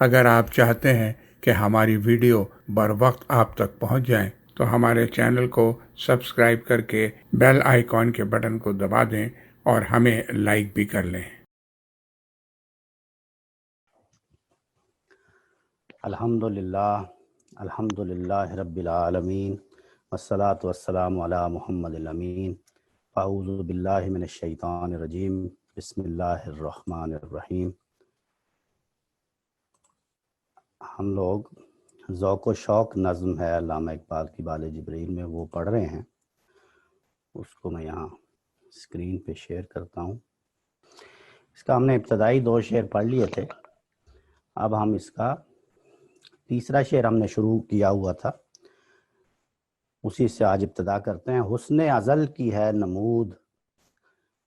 اگر آپ چاہتے ہیں کہ ہماری ویڈیو بر وقت آپ تک پہنچ جائیں تو ہمارے چینل کو سبسکرائب کر کے بیل آئیکن کے بٹن کو دبا دیں اور ہمیں لائک بھی کر لیں۔ الحمدللہ رب العالمین والصلاة والسلام علی محمد الامین۔ اعوذ باللہ من الشیطان الرجیم، بسم اللہ الرحمن الرحیم۔ ہم لوگ ذوق و شوق نظم ہے علامہ اقبال کی بال جبریل میں، وہ پڑھ رہے ہیں، اس کو میں یہاں اسکرین پہ شیئر کرتا ہوں۔ اس کا ہم نے ابتدائی 2 شعر پڑھ لیے تھے، اب ہم اس کا تیسرا شعر ہم نے شروع کیا ہوا تھا، اسی سے آج ابتدا کرتے ہیں۔ حسن ازل کی ہے نمود،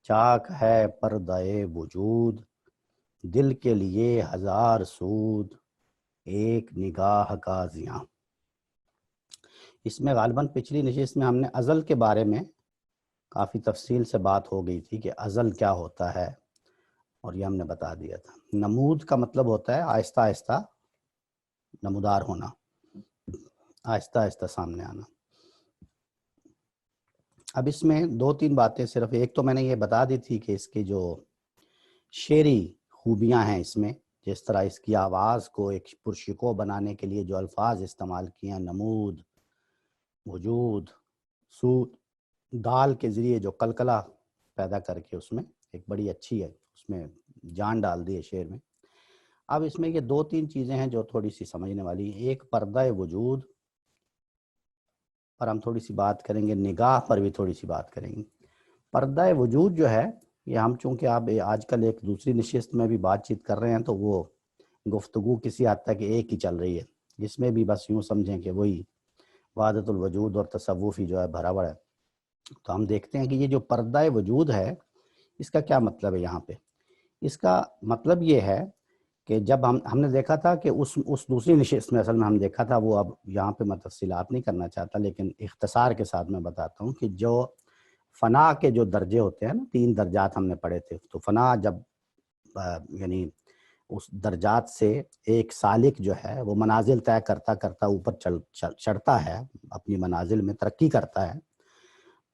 چاک ہے پردہ وجود، دل کے لیے ہزار سود، ایک نگاہ کا زیاں۔ اس میں غالباً پچھلی نشست میں ہم نے ازل کے بارے میں کافی تفصیل سے بات ہو گئی تھی کہ ازل کیا ہوتا ہے، اور یہ ہم نے بتا دیا تھا۔ نمود کا مطلب ہوتا ہے آہستہ آہستہ نمودار ہونا، آہستہ آہستہ سامنے آنا۔ اب اس میں 2-3 باتیں، صرف ایک تو میں نے یہ بتا دی تھی کہ اس کی جو شعری خوبیاں ہیں اس میں، جس طرح اس کی آواز کو ایک پرشکو بنانے کے لیے جو الفاظ استعمال کیے ہیں، نمود، وجود، سود، دال کے ذریعے جو قلقلہ پیدا کر کے اس میں ایک بڑی اچھی ہے، اس میں جان ڈال دی ہے شعر میں۔ اب اس میں یہ 2-3 چیزیں ہیں جو تھوڑی سی سمجھنے والی ہیں۔ ایک پردہ وجود پر ہم تھوڑی سی بات کریں گے، نگاہ پر بھی تھوڑی سی بات کریں گے۔ پردہ وجود جو ہے، یہ ہم چونکہ آپ آج کل ایک دوسری نشست میں بھی بات چیت کر رہے ہیں تو وہ گفتگو کسی حد تک ایک ہی چل رہی ہے، جس میں بھی بس یوں سمجھیں کہ وہی وحدت الوجود اور تصوفی جو ہے بھرا بڑا ہے۔ تو ہم دیکھتے ہیں کہ یہ جو پردہ وجود ہے، اس کا کیا مطلب ہے یہاں پہ؟ اس کا مطلب یہ ہے کہ جب ہم نے دیکھا تھا کہ اس دوسری نشست میں اصل میں ہم دیکھا تھا، وہ اب یہاں پہ میں تفصیلات نہیں کرنا چاہتا، لیکن اختصار کے ساتھ میں بتاتا ہوں کہ جو فنا کے جو درجے ہوتے ہیں نا، 3 درجات ہم نے پڑھے تھے۔ تو فنا جب یعنی اس درجات سے ایک سالک جو ہے وہ منازل طے کرتا کرتا اوپر چڑھتا ہے، اپنی منازل میں ترقی کرتا ہے،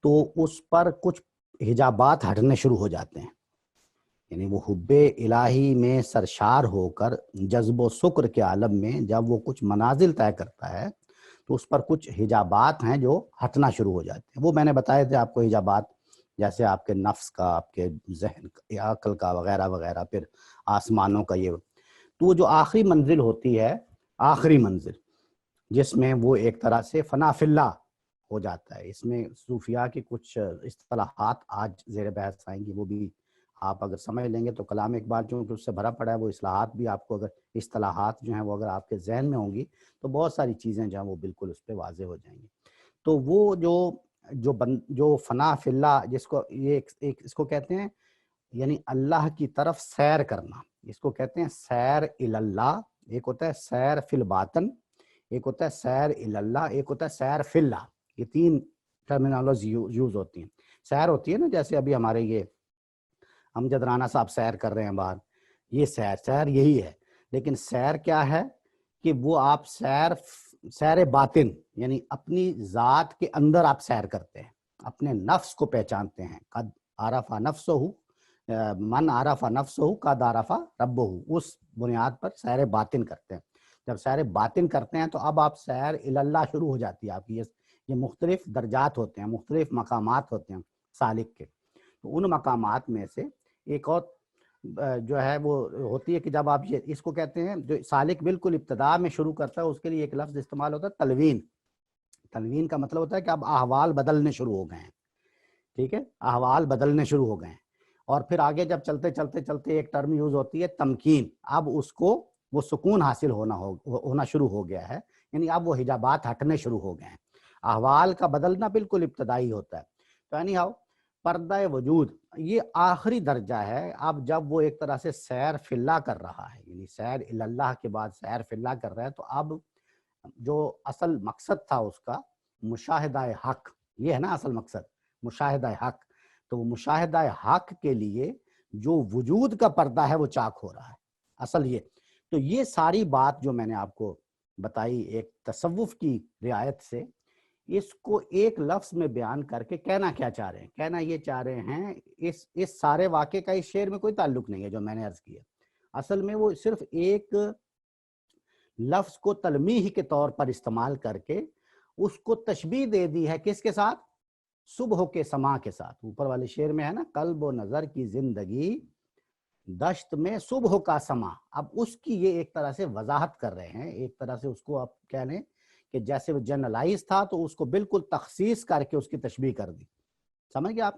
تو اس پر کچھ حجابات ہٹنے شروع ہو جاتے ہیں، یعنی وہ حب الہی میں سرشار ہو کر جذب و سکر کے عالم میں جب وہ کچھ منازل طے کرتا ہے تو اس پر کچھ حجابات ہیں جو ہٹنا شروع ہو جاتے ہیں۔ وہ میں نے بتائے تھے آپ کو حجابات، جیسے آپ کے نفس کا، آپ کے ذہن کا، عقل کا وغیرہ وغیرہ، پھر آسمانوں کا۔ یہ تو وہ جو آخری منزل ہوتی ہے، آخری منزل جس میں وہ ایک طرح سے فنا فی اللہ ہو جاتا ہے۔ اس میں صوفیاء کی کچھ اصطلاحات آج زیر بحث آئیں گی، وہ بھی آپ اگر سمجھ لیں گے تو کلام اقبال چونکہ اس سے بھرا پڑا ہے، وہ اصلاحات بھی آپ کو، اگر اصطلاحات جو ہیں وہ اگر آپ کے ذہن میں ہوں گی تو بہت ساری چیزیں جو ہیں وہ بالکل اس پہ واضح ہو جائیں گی۔ تو وہ جو فنا فی اللہ، جس کو یہ ایک اس کو کہتے ہیں، یعنی اللہ کی طرف سیر کرنا، اس کو کہتے ہیں سیر اللہ۔ ایک ہوتا ہے سیر فی الباطن، ایک ہوتا ہے سیر اللہ، ایک ہوتا ہے سیر فی اللہ۔ یہ 3 ٹرمینالوجی یوز ہوتی ہیں۔ سیر ہوتی ہے نا، جیسے ابھی ہمارے یہ امجد رانا صاحب سیر کر رہے ہیں باہر، یہ سیر یہی ہے۔ لیکن سیر کیا ہے کہ وہ آپ سیر باطن، یعنی اپنی ذات کے اندر آپ سیر کرتے ہیں، اپنے نفس کو پہچانتے ہیں۔ قد عرف نفسہ، من عرف نفسہ قد عرف ربہ، اس بنیاد پر سیر باطن کرتے ہیں۔ جب سیر باطن کرتے ہیں تو اب آپ سیر اللہ شروع ہو جاتی ہے آپ کی۔ یہ مختلف درجات ہوتے ہیں، مختلف مقامات ہوتے ہیں سالک کے۔ تو ان مقامات میں سے ایک اور جو ہے وہ ہوتی ہے کہ جب آپ اس کو کہتے ہیں، جو سالک بالکل ابتدا میں شروع کرتا ہے، اس کے لیے ایک لفظ استعمال ہوتا ہے تلوین۔ تلوین کا مطلب ہوتا ہے کہ اب احوال بدلنے شروع ہو گئے ہیں، ٹھیک ہے، احوال بدلنے شروع ہو گئے ہیں۔ اور پھر آگے جب چلتے چلتے چلتے ایک ٹرم یوز ہوتی ہے تمکین، اب اس کو وہ سکون حاصل ہونا شروع ہو گیا ہے، یعنی اب وہ حجابات ہٹنے شروع ہو گئے ہیں۔ احوال کا بدلنا بالکل ابتدائی ہوتا ہے۔ تو یعنی پردہ وجود یہ آخری درجہ ہے۔ اب جب وہ ایک طرح سے سیر فی اللہ کر رہا ہے، یعنی سیر اللہ کے بعد سیر فی اللہ کر رہا ہے، تو اب جو اصل مقصد تھا اس کا، مشاہدہ حق، یہ ہے نا اصل مقصد، مشاہدہ حق۔ تو وہ مشاہدہ حق کے لیے جو وجود کا پردہ ہے وہ چاک ہو رہا ہے۔ اصل یہ تو یہ ساری بات جو میں نے آپ کو بتائی ایک تصوف کی رعایت سے، اس کو ایک لفظ میں بیان کر کے کہنا کیا چاہ رہے ہیں؟ کہنا یہ چاہ رہے ہیں اس سارے واقعے کا اس شعر میں کوئی تعلق نہیں ہے جو میں نے عرض کیا، اصل میں وہ صرف ایک لفظ کو تلمیح کے طور پر استعمال کر کے اس کو تشبیہ دے دی ہے، کس کے ساتھ؟ صبح کے سما کے ساتھ۔ اوپر والے شعر میں ہے نا، قلب و نظر کی زندگی دشت میں صبح کا سما، اب اس کی یہ ایک طرح سے وضاحت کر رہے ہیں، ایک طرح سے اس کو آپ کہہ لیں کہ جیسے وہ جنرلائز تھا تو اس کو بالکل تخصیص کر کے اس کی تشبیہ کر دی، سمجھ گئے آپ؟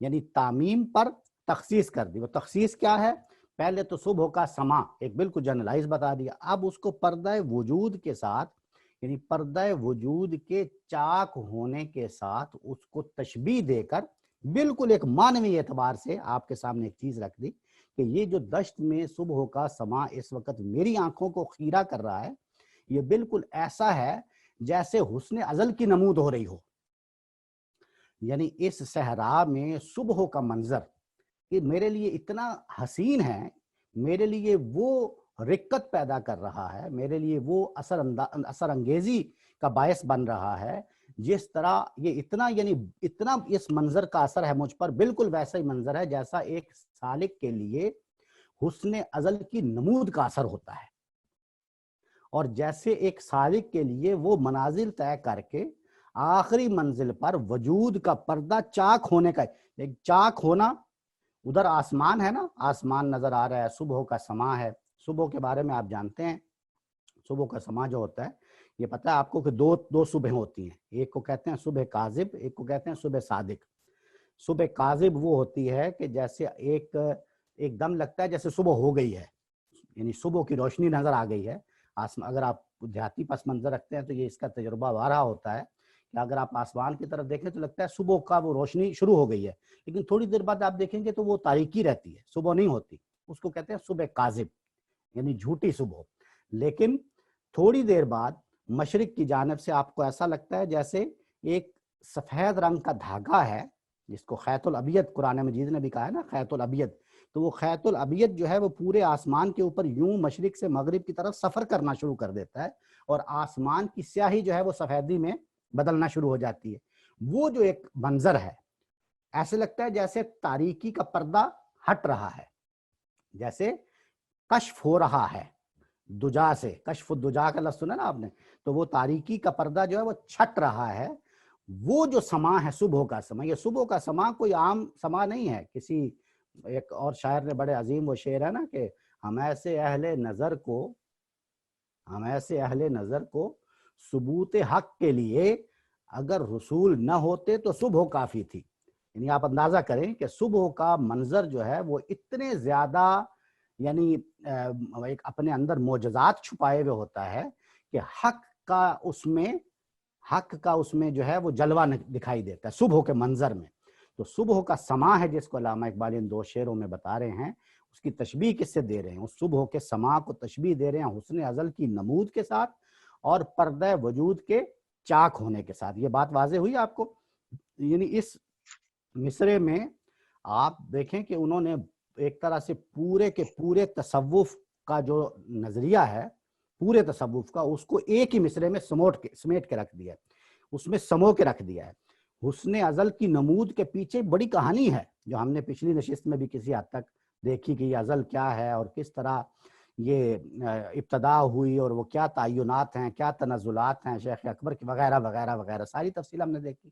یعنی تعمیم پر تخصیص کر دی۔ وہ تخصیص کیا ہے؟ پہلے تو صبح کا سما ایک بالکل جنرلائز بتا دیا، اب اس کو پردہ وجود کے ساتھ، یعنی پردہ وجود کے چاک ہونے کے ساتھ اس کو تشبیہ دے کر بالکل ایک معنوی اعتبار سے آپ کے سامنے ایک چیز رکھ دی کہ یہ جو دشت میں صبح کا سما اس وقت میری آنکھوں کو خیرہ کر رہا ہے، یہ بالکل ایسا ہے جیسے حسن ازل کی نمود ہو رہی ہو۔ یعنی اس صحرا میں صبح کا منظر کہ میرے لیے اتنا حسین ہے، میرے لیے وہ رقت پیدا کر رہا ہے، میرے لیے وہ اثر انگیزی کا باعث بن رہا ہے، جس طرح یہ اتنا اس منظر کا اثر ہے مجھ پر، بالکل ویسا ہی منظر ہے جیسا ایک سالک کے لیے حسن ازل کی نمود کا اثر ہوتا ہے، اور جیسے ایک سالک کے لیے وہ منازل طے کر کے آخری منزل پر وجود کا پردہ چاک ہونے کا، چاک ہونا، ادھر آسمان ہے نا، آسمان نظر آ رہا ہے، صبح کا سما ہے۔ صبح کے بارے میں آپ جانتے ہیں، صبح کا سما جو ہوتا ہے، یہ پتہ ہے آپ کو کہ دو صبح ہوتی ہیں، ایک کو کہتے ہیں صبح کاذب، ایک کو کہتے ہیں صبح صادق۔ صبح کاذب وہ ہوتی ہے کہ جیسے ایک دم لگتا ہے جیسے صبح ہو گئی ہے، یعنی صبح کی روشنی نظر آ گئی ہے۔ اگر آپ دیہاتی پس منظر رکھتے ہیں تو یہ اس کا تجربہ وارہ ہوتا ہے کہ اگر آپ آسمان کی طرف دیکھیں تو لگتا ہے صبح کا وہ روشنی شروع ہو گئی ہے، لیکن تھوڑی دیر بعد آپ دیکھیں گے تو وہ تاریکی رہتی ہے، صبح نہیں ہوتی، اس کو کہتے ہیں صبح کاذب، یعنی جھوٹی صبح۔ لیکن تھوڑی دیر بعد مشرق کی جانب سے آپ کو ایسا لگتا ہے جیسے ایک سفید رنگ کا دھاگا ہے، جس کو خیط الابیض قرآن مجید نے بھی کہا ہے نا، خیط الابیض، تو وہ خیط الابیض جو ہے وہ پورے آسمان کے اوپر یوں مشرق سے مغرب کی طرف سفر کرنا شروع کر دیتا ہے، اور آسمان کی سیاہی جو ہے وہ سفیدی میں بدلنا شروع ہو جاتی ہے۔ وہ جو ایک منظر ہے، ایسے لگتا ہے جیسے تاریکی کا پردہ ہٹ رہا ہے، جیسے کشف ہو رہا ہے دجا سے، کشف الدجا کا لفظ سنا نا آپ نے، تو وہ تاریکی کا پردہ جو ہے وہ چھٹ رہا ہے۔ وہ جو سما ہے صبح کا سما، یہ صبح کا سما کوئی عام سما نہیں ہے، کسی ایک اور شاعر نے بڑے عظیم وہ شعر ہے نا کہ ہم ایسے اہل نظر کو ثبوت حق کے لیے اگر رسول نہ ہوتے تو صبح کافی تھی۔ یعنی آپ اندازہ کریں کہ صبح کا منظر جو ہے وہ اتنے زیادہ یعنی ایک اپنے اندر معجزات چھپائے ہوئے ہوتا ہے کہ حق کا اس میں جو ہے وہ جلوہ دکھائی دیتا ہے صبح کے منظر میں۔ تو صبح کا سما ہے جس کو علامہ اقبال ان دو شعروں میں بتا رہے ہیں، اس کی تشبیہ کس سے دے رہے ہیں؟ اس صبح کے سما کو تشبیہ دے رہے ہیں حسن ازل کی نمود کے ساتھ اور پردہ وجود کے چاک ہونے کے ساتھ۔ یہ بات واضح ہوئی آپ کو؟ یعنی اس مصرے میں آپ دیکھیں کہ انہوں نے ایک طرح سے پورے کے پورے تصوف کا جو نظریہ ہے، پورے تصوف کا، اس کو ایک ہی مصرے میں سمیٹ کے رکھ دیا ہے، اس میں سمو کے رکھ دیا ہے۔ حسن ازل کی نمود کے پیچھے بڑی کہانی ہے جو ہم نے پچھلی نشست میں بھی کسی حد تک دیکھی کہ یہ ازل کیا ہے اور کس طرح یہ ابتدا ہوئی اور وہ کیا تعینات ہیں، کیا تنزلات ہیں شیخ اکبر کی وغیرہ وغیرہ وغیرہ، ساری تفصیل ہم نے دیکھی۔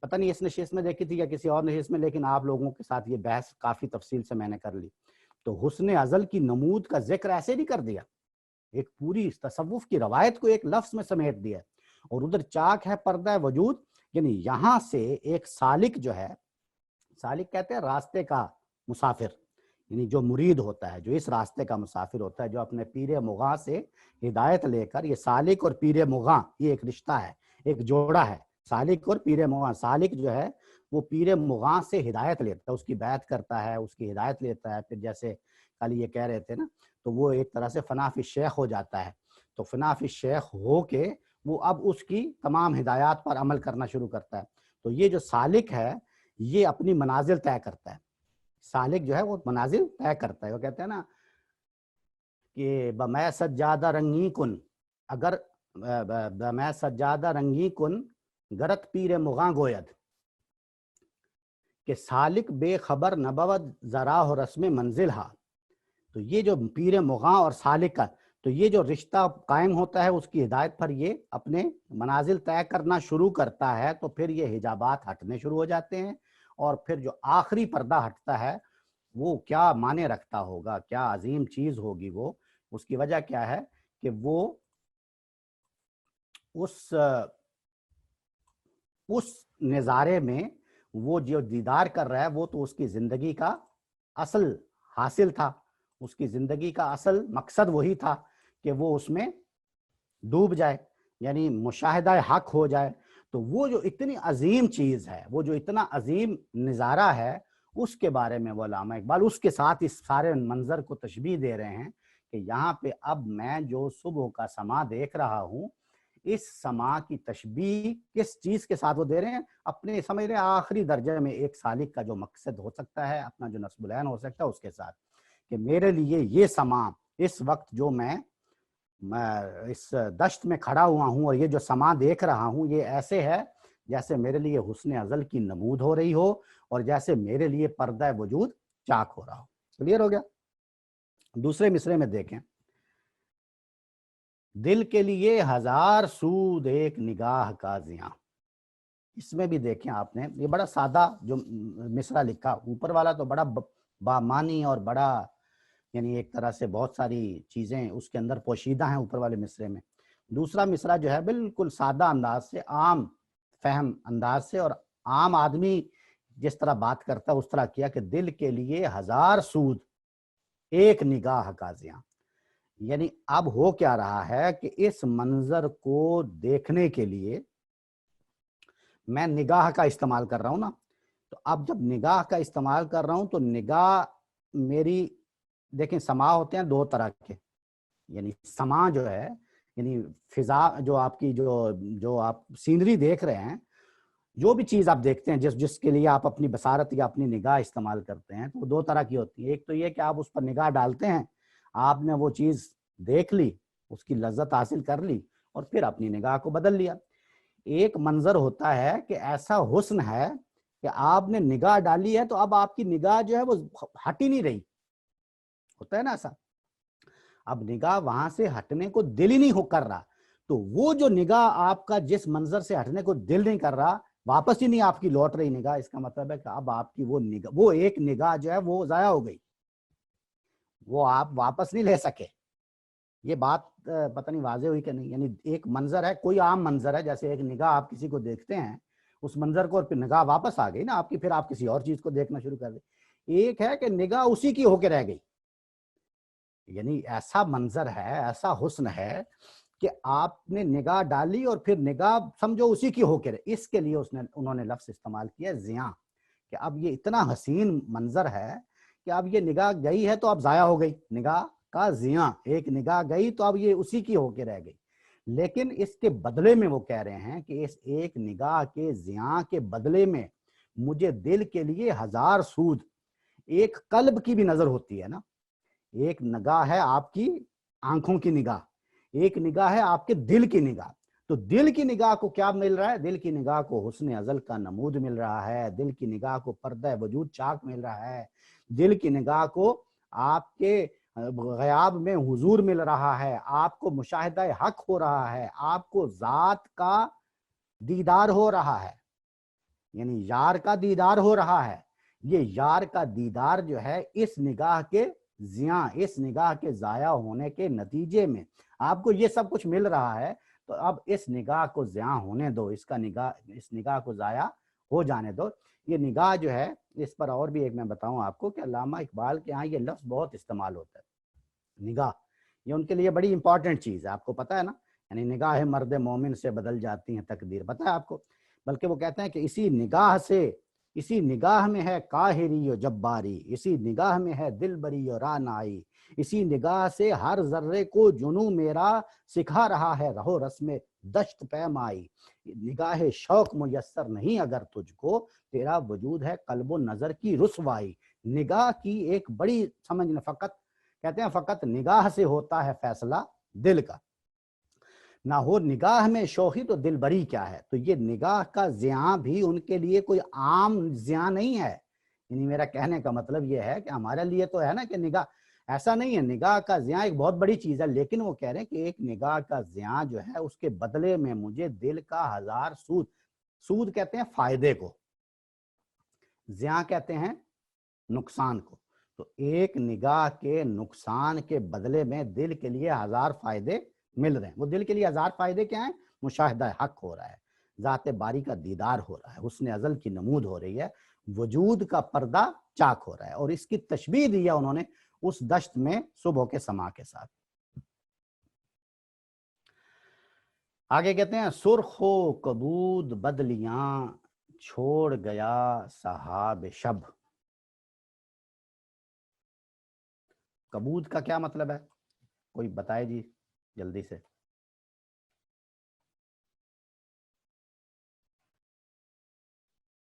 پتہ نہیں اس نشست میں دیکھی تھی یا کسی اور نشست میں، لیکن آپ لوگوں کے ساتھ یہ بحث کافی تفصیل سے میں نے کر لی۔ تو حسن ازل کی نمود کا ذکر ایسے نہیں کر دیا، ایک پوری تصوف کی روایت کو ایک لفظ میں سمیٹ دیا، اور ادھر چاک ہے پردہ وجود، یعنی یہاں سے ایک سالک جو ہے، سالک کہتے ہیں راستے کا مسافر، یعنی جو مرید ہوتا ہے، جو اس راستے کا مسافر ہوتا ہے، جو اپنے پیر مغاں سے ہدایت لے کر، یہ سالک اور پیر مغاں یہ ایک رشتہ ہے، ایک جوڑا ہے، سالک اور پیر مغاں۔ سالک جو ہے وہ پیر مغاں سے ہدایت لیتا ہے، اس کی بیعت کرتا ہے، اس کی ہدایت لیتا ہے، پھر جیسے کل یہ کہہ رہے تھے نا، تو وہ ایک طرح سے فنا فی الشیخ ہو جاتا ہے، تو فنا فی الشیخ ہو کے وہ اب اس کی تمام ہدایات پر عمل کرنا شروع کرتا ہے۔ تو یہ جو سالک ہے یہ اپنی منازل طے کرتا ہے، سالک جو ہے وہ منازل طے کرتا ہے، وہ کہتے ہیں نا کہ بمے سجادہ رنگی کن، اگر بمے سجادہ رنگی کن گرت پیر مغاں گوید، کہ سالک بے خبر نبود ذراہ رسم منزل ہا. تو یہ جو پیر مغاں اور سالک کا تو یہ جو رشتہ قائم ہوتا ہے اس کی ہدایت پر یہ اپنے منازل طے کرنا شروع کرتا ہے، تو پھر یہ حجابات ہٹنے شروع ہو جاتے ہیں، اور پھر جو آخری پردہ ہٹتا ہے وہ کیا معنی رکھتا ہوگا، کیا عظیم چیز ہوگی وہ. اس کی وجہ کیا ہے کہ وہ اس نظارے میں وہ جو دیدار کر رہا ہے وہ تو اس کی زندگی کا اصل حاصل تھا، اس کی زندگی کا اصل مقصد وہی تھا کہ وہ اس میں ڈوب جائے، یعنی مشاہدہ حق ہو جائے. تو وہ جو اتنی عظیم چیز ہے، وہ جو اتنا عظیم نظارہ ہے، اس کے بارے میں وہ علامہ اقبال اس کے ساتھ اس سارے منظر کو تشبیہ دے رہے ہیں کہ یہاں پہ اب میں جو صبح کا سما دیکھ رہا ہوں، اس سما کی تشبیہ کس چیز کے ساتھ وہ دے رہے ہیں؟ اپنے سمجھ رہے ہیں آخری درجے میں ایک سالک کا جو مقصد ہو سکتا ہے، اپنا جو نصب العین ہو سکتا ہے، اس کے ساتھ کہ میرے لیے یہ سما اس وقت جو میں اس دشت میں کھڑا ہوا ہوں اور یہ جو سما دیکھ رہا ہوں، یہ ایسے ہے جیسے میرے لیے حسن ازل کی نمود ہو رہی ہو اور جیسے میرے لیے پردہ وجود چاک ہو رہا ہو. کلیئر ہو گیا؟ دوسرے مصرے میں دیکھیں، دل کے لیے ہزار سود ایک نگاہ کا زیاں. اس میں بھی دیکھیں آپ نے یہ بڑا سادہ جو مصرع لکھا، اوپر والا تو بڑا بامانی اور بڑا یعنی ایک طرح سے بہت ساری چیزیں اس کے اندر پوشیدہ ہیں اوپر والے مصرے میں. دوسرا مصرع جو ہے بالکل سادہ انداز سے، عام فہم انداز سے اور عام آدمی جس طرح بات کرتا ہے اس طرح کیا کہ دل کے لیے ہزار سود ایک نگاہ کا زیاں. یعنی اب ہو کیا رہا ہے کہ اس منظر کو دیکھنے کے لیے میں نگاہ کا استعمال کر رہا ہوں نا، تو اب جب نگاہ کا استعمال کر رہا ہوں تو نگاہ میری، دیکھیں سما ہوتے ہیں دو طرح کے، یعنی سما جو ہے یعنی فضا جو آپ کی جو آپ سینری دیکھ رہے ہیں، جو بھی چیز آپ دیکھتے ہیں جس کے لیے آپ اپنی بصارت یا اپنی نگاہ استعمال کرتے ہیں، تو وہ دو طرح کی ہوتی ہے. ایک تو یہ کہ آپ اس پر نگاہ ڈالتے ہیں، آپ نے وہ چیز دیکھ لی، اس کی لذت حاصل کر لی اور پھر اپنی نگاہ کو بدل لیا. ایک منظر ہوتا ہے کہ ایسا حسن ہے کہ آپ نے نگاہ ڈالی ہے تو اب آپ کی نگاہ جو ہے وہ ہٹ ہی نہیں رہی، ہوتا ہے نا ایسا. اب نگاہ وہاں سے ہٹنے کو دل ہی نہیں کر رہا، تو وہ جو نگاہ آپ کا جس منظر سے ہٹنے کو دل نہیں کر رہا، واپس ہی نہیں آپ کی لوٹ رہی نگاہ. اس کا مطلب ہے کہ اب آپ کی وہ ایک نگاہ جو ہے وہ ضائع ہو گئی، وہ آپ واپس نہیں لے سکے. یہ بات پتہ نہیں واضح ہوئی کہ نہیں. یعنی ایک منظر ہے، کوئی عام منظر ہے، جیسے ایک نگاہ آپ کسی کو دیکھتے ہیں اس منظر کو اور پھر نگاہ واپس آ گئی نا آپ کی، پھر آپ کسی اور چیز کو دیکھنا شروع کر دیں. ایک ہے کہ نگاہ اسی کی ہو کے رہ گئی، یعنی ایسا منظر ہے، ایسا حسن ہے کہ آپ نے نگاہ ڈالی اور پھر نگاہ سمجھو اسی کی ہو کے رہے. اس کے لیے انہوں نے لفظ استعمال کیا زیاں، کہ اب یہ اتنا حسین منظر ہے کہ اب یہ نگاہ گئی ہے تو اب ضائع ہو گئی، نگاہ کا زیاں، ایک نگاہ گئی تو اب یہ اسی کی ہو کے رہ گئی. لیکن اس کے بدلے میں وہ کہہ رہے ہیں کہ اس ایک نگاہ کے زیاں کے بدلے میں مجھے دل کے لیے ہزار سود. ایک قلب کی بھی نظر ہوتی ہے نا، ایک نگاہ ہے آپ کی آنکھوں کی نگاہ، ایک نگاہ ہے آپ کے دل کی نگاہ. تو دل کی نگاہ کو کیا مل رہا ہے؟ دل کی نگاہ کو حسن ازل کا نمود مل رہا ہے، دل کی نگاہ کو پردہ وجود چاک مل رہا ہے، دل کی نگاہ کو آپ کے غیاب میں حضور مل رہا ہے، آپ کو مشاہدہ حق ہو رہا ہے، آپ کو ذات کا دیدار ہو رہا ہے، یعنی یار کا دیدار ہو رہا ہے. یہ یار کا دیدار جو ہے اس نگاہ کے زیاں، اس نگاہ کے ضائع ہونے کے نتیجے میں آپ کو یہ سب کچھ مل رہا ہے. تو اب اس نگاہ کو زیاں ہونے دو، اس نگاہ کو ضائع ہو جانے دو. یہ نگاہ جو ہے اس پر اور بھی ایک میں بتاؤں آپ کو کہ علامہ اقبال کے ہاں یہ لفظ بہت استعمال ہوتا ہے، نگاہ. یہ ان کے لیے بڑی امپورٹنٹ چیز ہے، آپ کو پتہ ہے نا. یعنی نگاہ مرد مومن سے بدل جاتی ہیں تقدیر، پتہ ہے آپ کو. بلکہ وہ کہتے ہیں کہ اسی نگاہ میں ہے قاہری و جباری، اسی نگاہ میں ہے دل بری و رعنائی، اسی نگاہ سے ہر ذرے کو جنوں میرا سکھا رہا ہے رہو رسم دشت پیمائی. نگاہ شوق میسر نہیں اگر تجھ کو، تیرا وجود ہے قلب و نظر کی رسوائی. نگاہ کی ایک بڑی سمجھنا فقط کہتے ہیں فقط نگاہ سے ہوتا ہے فیصلہ دل کا، نہ ہو نگاہ میں شوخی تو دل بری کیا ہے۔ تو یہ نگاہ کا زیاں بھی ان کے لیے کوئی عام زیاں نہیں ہے، یعنی میرا کہنے کا مطلب یہ ہے کہ ہمارے لیے تو ہے نا کہ نگاہ ایسا نہیں ہے، نگاہ کا زیاں ایک بہت بڑی چیز ہے، لیکن وہ کہہ رہے ہیں کہ ایک نگاہ کا زیاں جو ہے اس کے بدلے میں مجھے دل کا 1000 سود، سود کہتے ہیں فائدے کو، زیاں کہتے ہیں نقصان کو، تو ایک نگاہ کے نقصان کے بدلے میں دل کے لیے 1000 فائدے مل رہے ہیں۔ وہ دل کے لیے 1000 فائدے کیا ہیں؟ مشاہدہ حق ہو رہا ہے، ذات باری کا دیدار ہو رہا ہے، حسن ازل کی نمود ہو رہی ہے، وجود کا پردہ چاک ہو رہا ہے، اور اس کی تشبیہ دی ہے انہوں نے اس دشت میں صبح کے سما کے ساتھ۔ آگے کہتے ہیں سرخ و کبود بدلیاں چھوڑ گیا صحاب شب۔ کبود کا کیا مطلب ہے؟ کوئی بتائے جی جلدی سے۔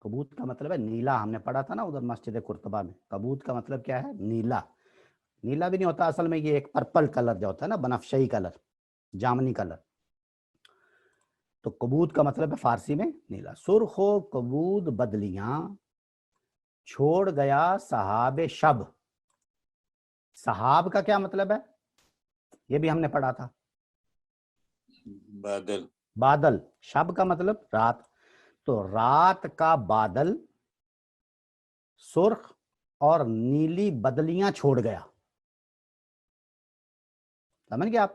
کبود کا مطلب ہے نیلا، ہم نے پڑھا تھا نا ادھر مسجد قرطبہ میں، کبود کا مطلب کیا ہے؟ نیلا۔ نیلا بھی نہیں ہوتا اصل میں، یہ ایک پرپل کلر جو ہوتا ہے نا، بنفشی کلر، جامنی کلر، تو کبود کا مطلب ہے فارسی میں نیلا۔ سرخ و کبود بدلیاں چھوڑ گیا صحاب شب۔ صحاب کا کیا مطلب ہے؟ یہ بھی ہم نے پڑھا تھا، بادل۔ بادل۔ شب کا مطلب رات، تو رات کا بادل سرخ اور نیلی بدلیاں چھوڑ گیا، سمجھ گئے آپ؟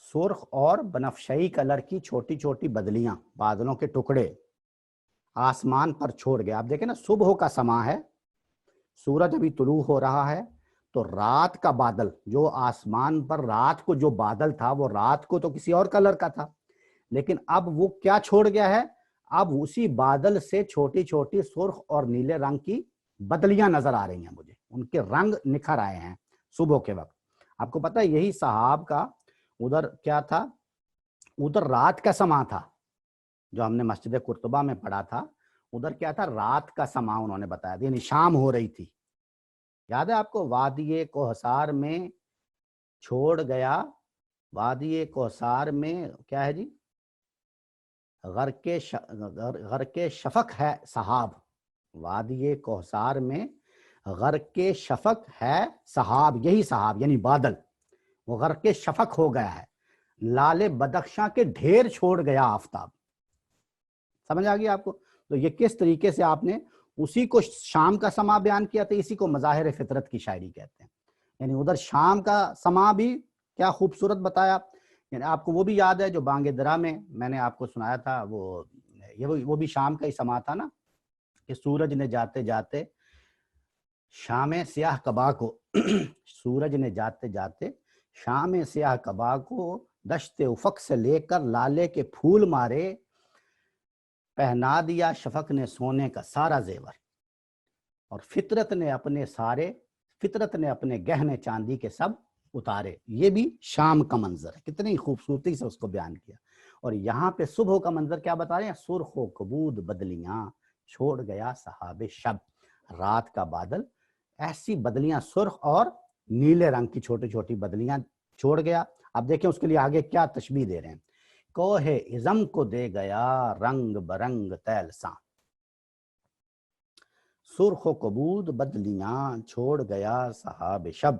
سرخ اور بنفشی کلر کی چھوٹی چھوٹی بدلیاں، بادلوں کے ٹکڑے آسمان پر چھوڑ گیا۔ آپ دیکھیں نا صبح کا سما ہے، سورج ابھی طلوع ہو رہا ہے، تو رات کا بادل جو آسمان پر رات کو جو بادل تھا وہ رات کو تو کسی اور کلر کا تھا، لیکن اب وہ کیا چھوڑ گیا ہے؟ اب اسی بادل سے چھوٹی چھوٹی سرخ اور نیلے رنگ کی بدلیاں نظر آ رہی ہیں مجھے، ان کے رنگ نکھر آئے ہیں صبح کے وقت۔ آپ کو پتہ ہے یہی صحاب کا ادھر کیا تھا؟ ادھر رات کا سما تھا، جو ہم نے مسجد قرطبہ میں پڑھا تھا، ادھر کیا تھا؟ رات کا سما انہوں نے بتایا، یعنی شام ہو رہی تھی۔ یاد ہے آپ کو؟ وادی کوہسار میں چھوڑ گیا، وادی کوہسار میں کیا ہے جی؟ غرق شفق ہے صحاب، وادی کوہسار میں غرق شفق ہے صحاب، یہی صحاب یعنی بادل، وہ غرق شفق ہو گیا ہے، لال بدخشاں کے ڈھیر چھوڑ گیا آفتاب۔ سمجھ آ گئی آپ کو؟ تو یہ کس طریقے سے آپ نے اسی کو شام کا سما بیان کیا تھا، اسی کو مظاہر فطرت کی شاعری کہتے ہیں، یعنی ادھر شام کا سما بھی کیا خوبصورت بتایا۔ یعنی آپ کو وہ بھی یاد ہے جو بانگ درا میں نے آپ کو سنایا تھا، وہ بھی شام کا ہی سما تھا نا، کہ سورج نے جاتے جاتے شام سیاہ قبا کو سورج نے جاتے جاتے شام سیاہ قبا کو دشت افق سے لے کر لالے کے پھول مارے، پہنا دیا شفق نے سونے کا سارا زیور، اور فطرت نے اپنے گہنے چاندی کے سب اتارے۔ یہ بھی شام کا منظر ہے، کتنی خوبصورتی سے اس کو بیان کیا۔ اور یہاں پہ صبح کا منظر کیا بتا رہے ہیں؟ سرخ و کبود بدلیاں چھوڑ گیا صحاب شب، رات کا بادل ایسی بدلیاں سرخ اور نیلے رنگ کی چھوٹی چھوٹی بدلیاں چھوڑ گیا۔ اب دیکھیں اس کے لیے آگے کیا تشبیہ دے رہے ہیں، کوہ عظم کو دے گیا رنگ برنگ تیلساں، سرخ و کبود بدلیاں چھوڑ گیا صحاب شب،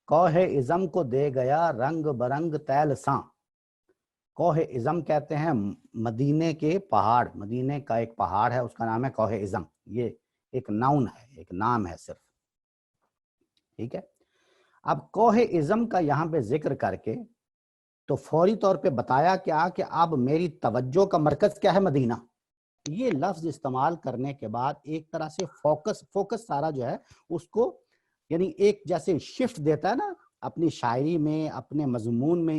کوہ عظم کو دے گیا رنگ برنگ تیلساں۔ کوہ عظم کہتے ہیں مدینے کے پہاڑ، مدینے کا ایک پہاڑ ہے اس کا نام ہے کوہ عظم، یہ ایک ناؤن ہے، ایک نام ہے صرف، ٹھیک ہے۔ اب کوہ عظم کا یہاں پہ ذکر کر کے تو فوری طور پہ بتایا کیا کہ اب میری توجہ کا مرکز کیا ہے؟ مدینہ۔ یہ لفظ استعمال کرنے کے بعد ایک طرح سے فوکس سارا جو ہے اس کو، یعنی ایک جیسے شفٹ دیتا ہے نا اپنی شاعری میں، اپنے مضمون میں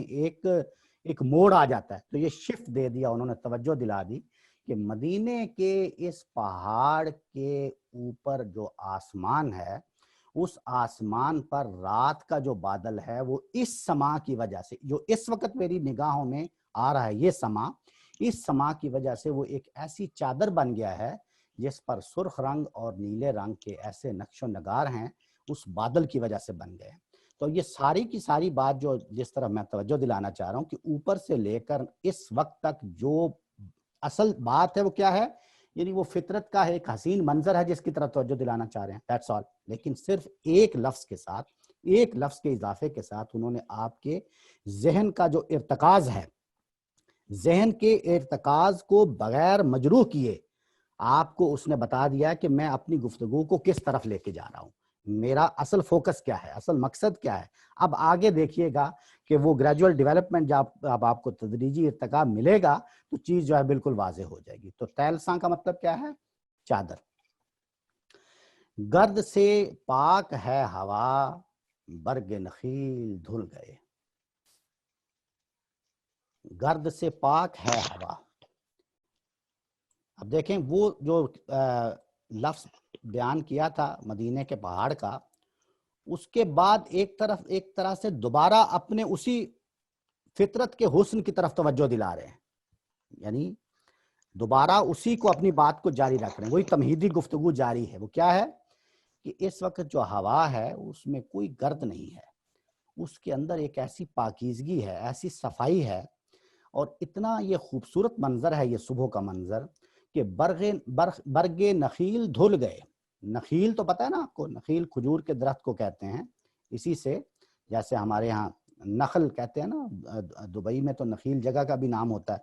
ایک موڑ آ جاتا ہے، تو یہ شفٹ دے دیا انہوں نے، توجہ دلا دی کہ مدینے کے اس پہاڑ کے اوپر جو آسمان ہے، اس آسمان پر رات کا جو بادل ہے وہ اس سما کی وجہ سے، جو اس وقت میری نگاہوں میں آ رہا ہے یہ سما، اس سما کی وجہ سے وہ ایک ایسی چادر بن گیا ہے جس پر سرخ رنگ اور نیلے رنگ کے ایسے نقش و نگار ہیں، اس بادل کی وجہ سے بن گئے. تو یہ ساری کی ساری بات جو جس طرح میں توجہ دلانا چاہ رہا ہوں کہ اوپر سے لے کر اس وقت تک جو اصل بات ہے وہ کیا ہے, یعنی وہ فطرت کا ایک حسین منظر ہے جس کی طرف توجہ دلانا چاہ رہے ہیں, that's all. لیکن صرف ایک لفظ کے ساتھ, ایک لفظ کے اضافے کے ساتھ انہوں نے آپ کے ذہن کا جو ارتکاز ہے, ذہن کے ارتکاز کو بغیر مجروح کیے آپ کو اس نے بتا دیا کہ میں اپنی گفتگو کو کس طرف لے کے جا رہا ہوں, میرا اصل فوکس کیا ہے, اصل مقصد کیا ہے. اب آگے دیکھیے گا کہ وہ گریجول ڈیولپمنٹ جب آپ کو تدریجی ارتقا ملے گا تو چیز جو ہے بالکل واضح ہو جائے گی. تو تیلساں کا مطلب کیا ہے؟ چادر. گرد سے پاک ہے ہوا, برگ نخیل دھل گئے. گرد سے پاک ہے ہوا. اب دیکھیں وہ جو لفظ بیان کیا تھا مدینے کے پہاڑ کا, اس کے بعد ایک طرح سے دوبارہ اپنے اسی فطرت کے حسن کی طرف توجہ دلا رہے ہیں, یعنی دوبارہ اسی کو اپنی بات کو جاری رکھ رہے ہیں. وہی تمہیدی گفتگو جاری ہے. وہ کیا ہے کہ اس وقت جو ہوا ہے اس میں کوئی گرد نہیں ہے, اس کے اندر ایک ایسی پاکیزگی ہے, ایسی صفائی ہے, اور اتنا یہ خوبصورت منظر ہے یہ صبح کا منظر کہ برگ نخیل دھل گئے. نخیل تو پتہ ہے نا آپ کو, نخیل کھجور کے درخت کو کہتے ہیں. اسی سے جیسے ہمارے ہاں نخل کہتے ہیں نا, دبئی میں تو نخیل جگہ کا بھی نام ہوتا ہے.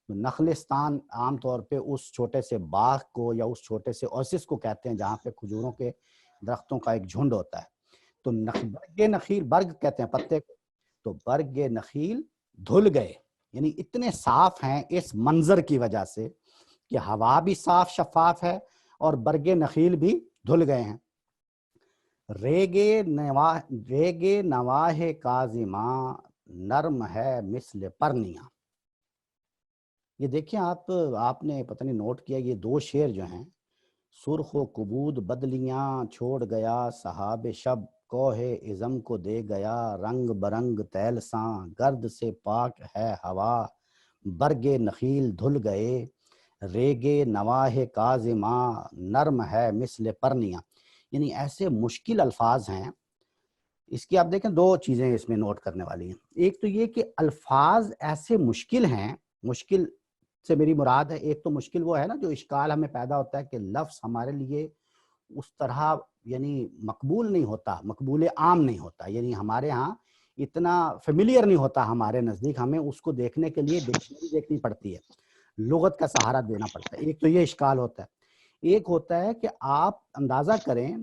نخلستان عام طور پہ اس چھوٹے سے باغ کو یا اس چھوٹے سے اوسس کو کہتے ہیں جہاں پہ کھجوروں کے درختوں کا ایک جھنڈ ہوتا ہے. تو برگ نخیل, برگ کہتے ہیں پتے کو, تو برگ نخیل دھل گئے, یعنی اتنے صاف ہیں اس منظر کی وجہ سے کہ ہوا بھی صاف شفاف ہے اور برگ نخیل بھی دھل گئے ہیں. ریگے نواہ کاظماں نرم ہے مثل پرنیاں. یہ دیکھیں آپ نے پتہ نہیں نوٹ کیا, یہ دو شعر جو ہیں, سرخ و کبود بدلیاں چھوڑ گیا صحاب شب, کوہ عزم کو دے گیا رنگ برنگ تیلساں, گرد سے پاک ہے ہوا, برگ نخیل دھل گئے, ریگے نواہ کاظماں نرم ہے مثل پرنیاں. یعنی ایسے مشکل الفاظ ہیں. اس کی آپ دیکھیں دو چیزیں اس میں نوٹ کرنے والی ہیں. ایک تو یہ کہ الفاظ ایسے مشکل ہیں, مشکل سے میری مراد ہے, ایک تو مشکل وہ ہے نا جو اشکال ہمیں پیدا ہوتا ہے کہ لفظ ہمارے لیے اس طرح یعنی مقبول نہیں ہوتا, مقبول عام نہیں ہوتا, یعنی ہمارے ہاں اتنا فیملیئر نہیں ہوتا ہمارے نزدیک, ہمیں اس کو دیکھنے کے لیے ڈکشنری دیکھنی پڑتی ہے, لغت کا سہارا دینا پڑتا ہے. ایک تو یہ اشکال ہوتا ہے. ایک ہوتا ہے کہ آپ اندازہ کریں